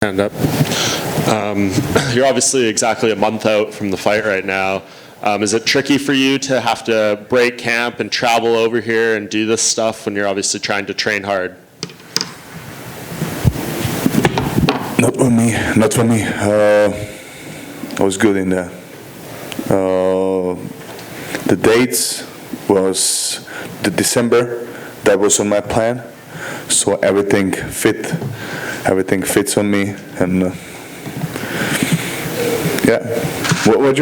Hand up. You're obviously exactly a month out from the fight right now. Is it tricky for you to have to break camp and travel over here and do this stuff when you're obviously trying to train hard? Not for me. I was good in that. The dates was the December. That was on my plan, so everything fits on me, and yeah. What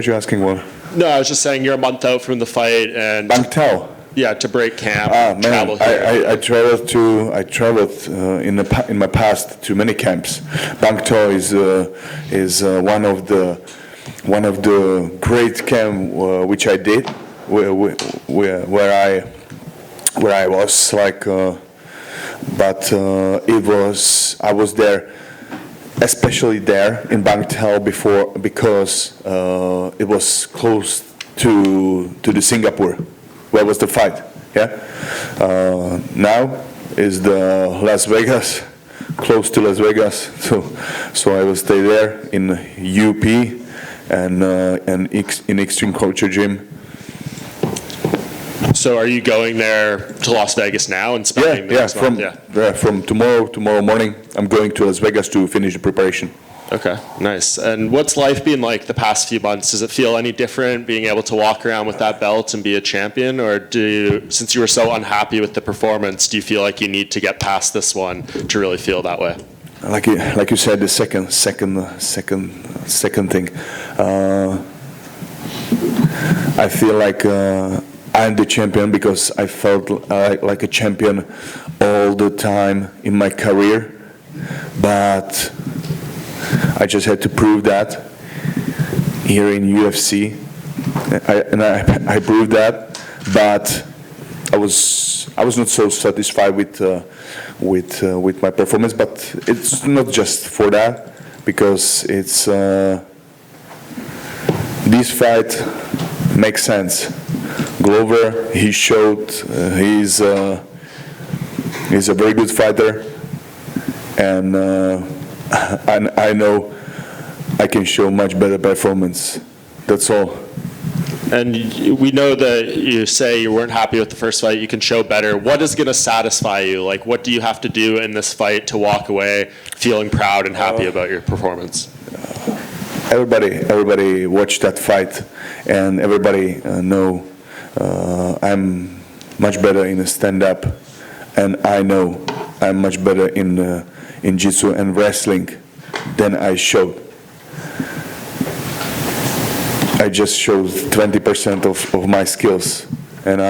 you asking? What? No, I was just saying you're a month out from the fight, and Bangtao. Yeah, to break camp. Travel here. I traveled in my past to many camps. Bangtao is one of the great camp which I did, where I was like, but I was there, especially there in Bangtao before, because it was close to the Singapore, where was the fight. Yeah. Now is the Las Vegas, close to Las Vegas. So I will stay there in UP and in Extreme Culture Gym. So are you going there to Las Vegas now and spending the next month? From tomorrow morning, I'm going to Las Vegas to finish the preparation. Okay, nice. And what's life been like the past few months? Does it feel any different being able to walk around with that belt and be a champion? Or since you were so unhappy with the performance, do you feel like you need to get past this one to really feel that way? Like you said, the second thing. I feel like I'm the champion because I felt like a champion all the time in my career, but I just had to prove that here in UFC, I proved that, but I was not so satisfied with my performance. But it's not just for that, because it's this fight makes sense. Glover, he showed he's a very good fighter, and I know I can show much better performance. That's all. And we know that you say you weren't happy with the first fight. You can show better. What is going to satisfy you? Like, what do you have to do in this fight to walk away feeling proud and happy about your performance? Everybody watched that fight, and everybody know I'm much better in a stand-up, and I know I'm much better in jiu-jitsu and wrestling than I showed. I just showed 20% of my skills, and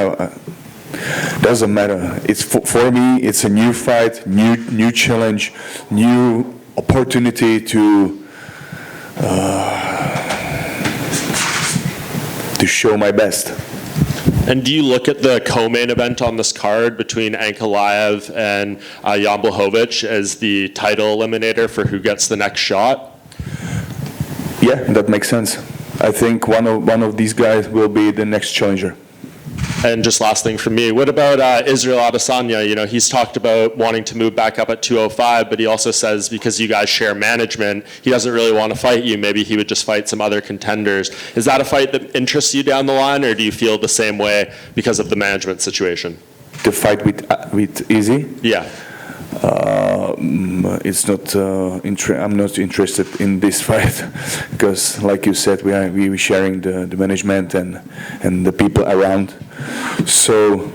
doesn't matter. It's for me. It's a new fight, new challenge, new opportunity to show my best. And do you look at the co-main event on this card between Ankalaev and Jan Blachowicz as the title eliminator for who gets the next shot? Yeah, that makes sense. I think one of these guys will be the next challenger. And just last thing from me, what about Israel Adesanya? You know, he's talked about wanting to move back up at 205, but he also says because you guys share management, he doesn't really want to fight you. Maybe he would just fight some other contenders. Is that a fight that interests you down the line, or do you feel the same way because of the management situation? The fight with Izzy? Yeah. It's not. I'm not interested in this fight because, like you said, we sharing the management and the people around. So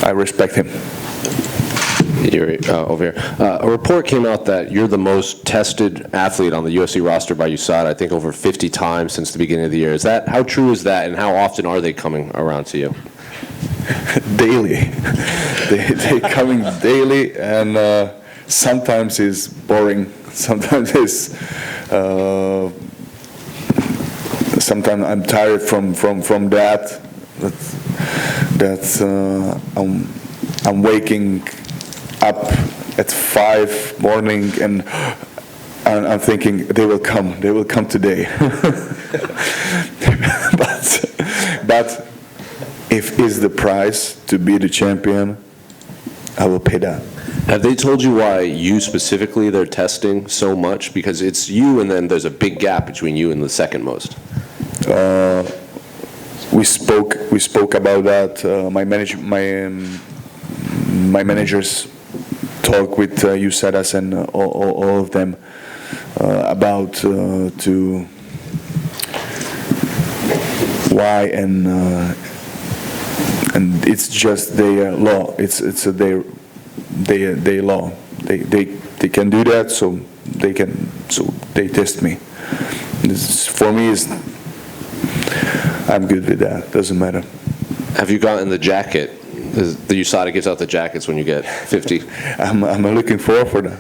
I respect him. Jiri, over here. A report came out that you're the most tested athlete on the UFC roster by USADA, I think over 50 times since the beginning of the year. How true is that, and how often are they coming around to you? Daily. They coming daily, and sometimes it's boring. Sometimes it's. Sometimes I'm tired from that. That's I'm waking up at 5 morning and I'm thinking they will come today. but if it's the price to be the champion, I will pay that. Have they told you why you specifically they're testing so much? Because it's you, and then there's a big gap between you and the second most. We spoke about that. My managers talk with USADAs and all of them about to why, and it's just their law. It's their law. They can do that, so they test me. For me, I'm good with that. Doesn't matter. Have you gotten the jacket? The USADA gives out the jackets when you get 50. I'm looking forward for that.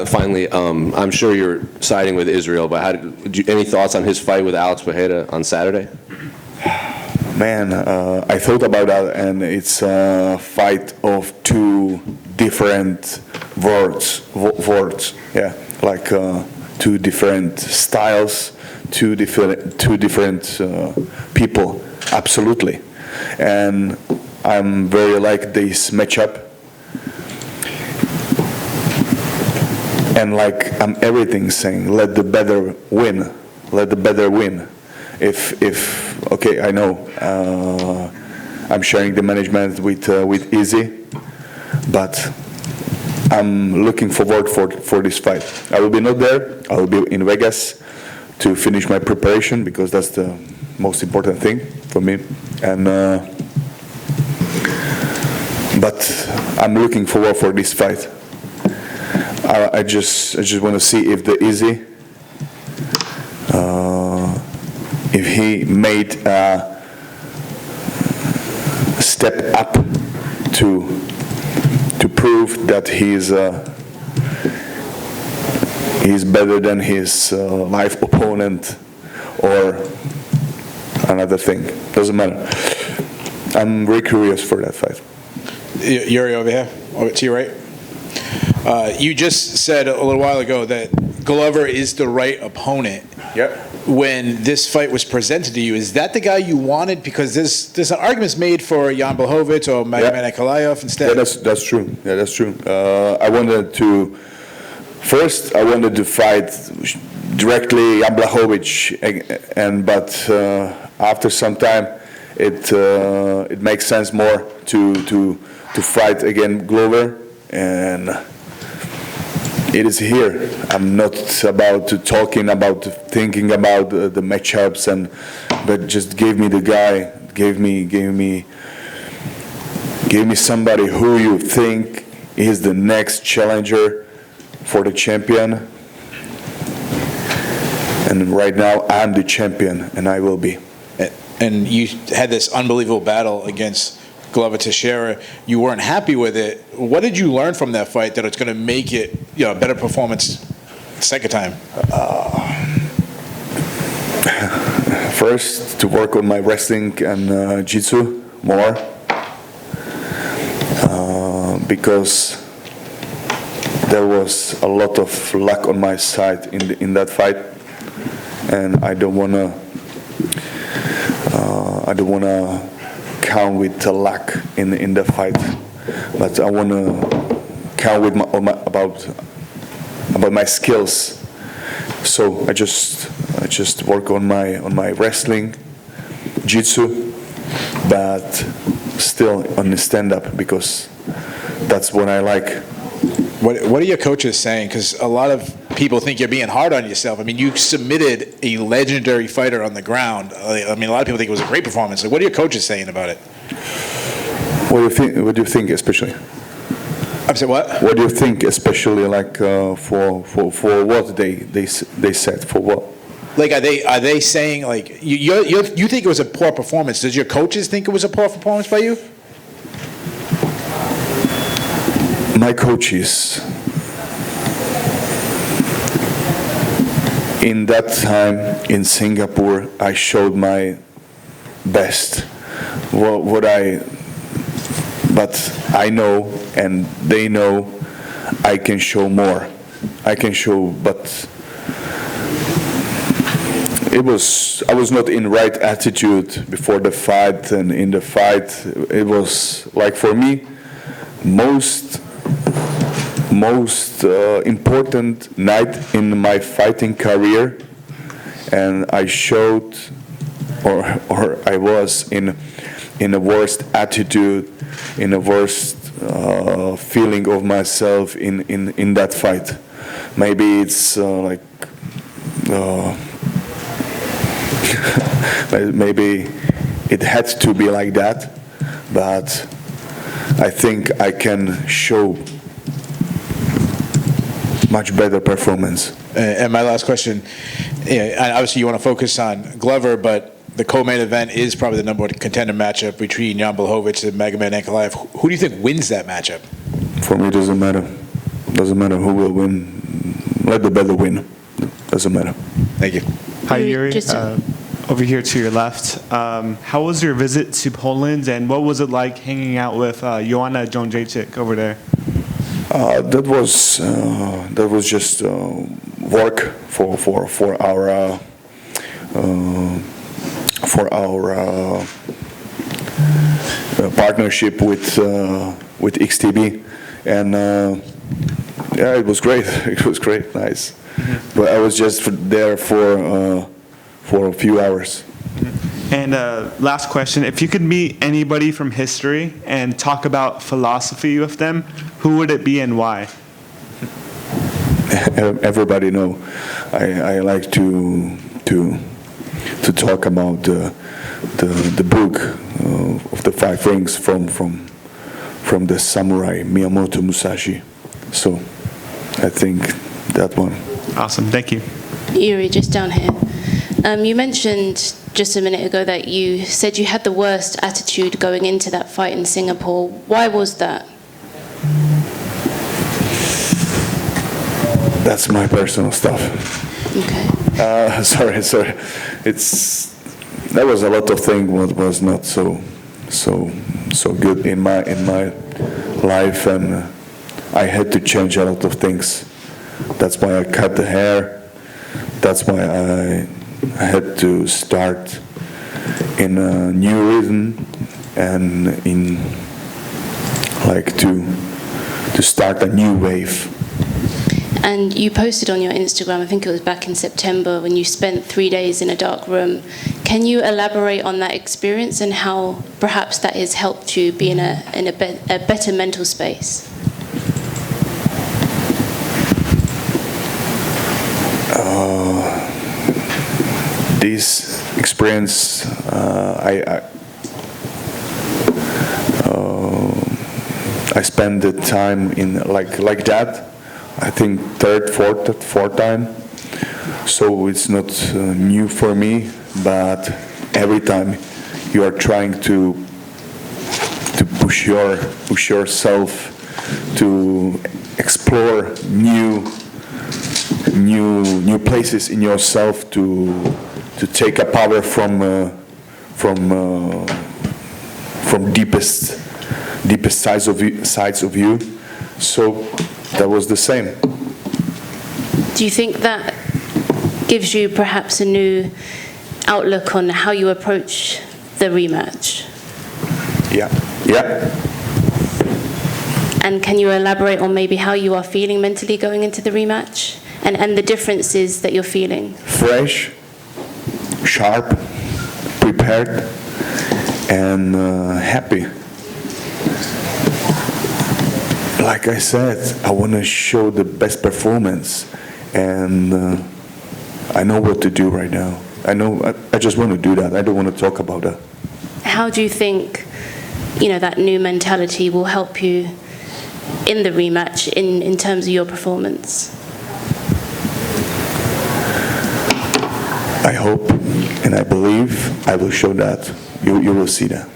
Finally, I'm sure you're siding with Israel, but any thoughts on his fight with Alex Pereira on Saturday? Man, I thought about that, and it's a fight of two different words. Yeah, like two different styles, two different people. Absolutely, and I'm very like this matchup. And like I'm everything saying, let the better win. Let the better win. If okay, I know I'm sharing the management with Izzy, but I'm looking forward for this fight. I will be not there. I will be in Vegas to finish my preparation because that's the most important thing for me. And but I'm looking forward for this fight. I just want to see if the Izzy, if he made a step up to prove that he's better than his live opponent or another thing. Doesn't matter. I'm very curious for that fight. Jiri over here, over to your right. You just said a little while ago that Glover is the right opponent. Yep. When this fight was presented to you, is that the guy you wanted? Because there's arguments made for Jan Blachowicz or Magomed Ankalaev instead. Yeah, that's true. Yeah, that's true. I wanted to fight directly Jan Blachowicz, but after some time, it makes sense more to fight again Glover, and it is here. I'm not about to thinking about the matchups, but just give me the guy, give me somebody who you think is the next challenger for the champion. And right now I'm the champion, and I will be. And you had this unbelievable battle against Glover Teixeira. You weren't happy with it. What did you learn from that fight that it's going to make it, a better performance second time? First, to work on my wrestling and jiu-jitsu more, because there was a lot of luck on my side in that fight, and I don't wanna count with the luck in the fight, but I want to count with about my skills. So I just work on my wrestling, jiu-jitsu, but still on the stand-up because that's what I like. What are your coaches saying? Because a lot of people think you're being hard on yourself. I mean, you submitted a legendary fighter on the ground. I mean, a lot of people think it was a great performance. What are your coaches saying about it? What do you think, especially? I'm saying what? What do you think, especially like for what they said for what? Like, are they saying like you think it was a poor performance? Does your coaches think it was a poor performance by you? My coaches, in that time in Singapore, I showed my best. But I know, and they know, I can show more. I can show, but I was not in right attitude before the fight, and in the fight, it was like for me, most important night in my fighting career, and I showed, or I was in the worst attitude, in the worst feeling of myself in that fight. Maybe it's maybe it had to be like that, but I think I can show much better performance. And my last question, obviously you want to focus on Glover, but the co-main event is probably the number one contender matchup between Jan Blachowicz and Magomed Ankalaev. Who do you think wins that matchup? For me, it doesn't matter. Doesn't matter who will win. Let the better win. Doesn't matter. Thank you. Hi, Jiri. Over here to your left. How was your visit to Poland, and what was it like hanging out with Joanna Jędrzejczyk over there? That was just work for our partnership with XTB, and yeah, it was great. It was great, nice. But I was just there for a few hours. And last question, if you could meet anybody from history and talk about philosophy with them, who would it be and why? Everybody know I like to talk about the book of the Five Rings from the samurai Miyamoto Musashi. So I think that one. Awesome, thank you. Jiri, just down here. You mentioned just a minute ago that you said you had the worst attitude going into that fight in Singapore. Why was that? That's my personal stuff. Okay. Sorry. There was a lot of things what was not so good in my life, and I had to change a lot of things. That's why I cut the hair. That's why I had to start in a new rhythm and in to start a new wave. And you posted on your Instagram, I think it was back in September, when you spent 3 days in a dark room. Can you elaborate on that experience and how perhaps that has helped you be in a better mental space? This experience, I spent the time in like that. I think third, fourth time. So it's not new for me, but every time you are trying to push yourself to explore new places in yourself, to take a power from deepest sides of you. So that was the same. Do you think that gives you perhaps a new outlook on how you approach the rematch? Yeah. And can you elaborate on maybe how you are feeling mentally going into the rematch and the differences that you're feeling? Fresh, sharp, prepared, and happy. Like I said, I want to show the best performance, and I know what to do right now. I just want to do that. I don't want to talk about that. How do you think, that new mentality will help you in the rematch in terms of your performance? I hope and I believe I will show that. You will see that.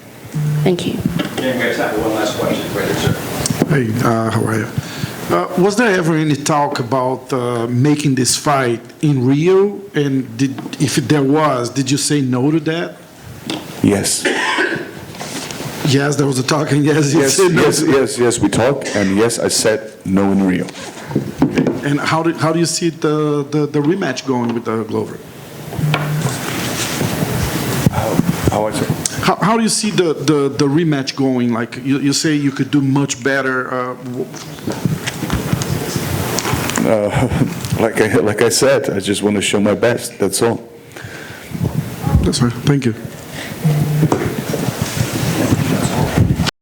Thank you. Yeah, guys, have one last question. Right there, sir. Hey, how are you? Was there ever any talk about making this fight in Rio? And if there was, did you say no to that? Yes. Yes, there was a talk, and yes, you said no. Yes, we talked, and yes, I said no in Rio. And how do you see the rematch going with Glover? How I say? How do you see the rematch going? Like you say you could do much better. Like I said, I just want to show my best. That's all. That's right. Thank you.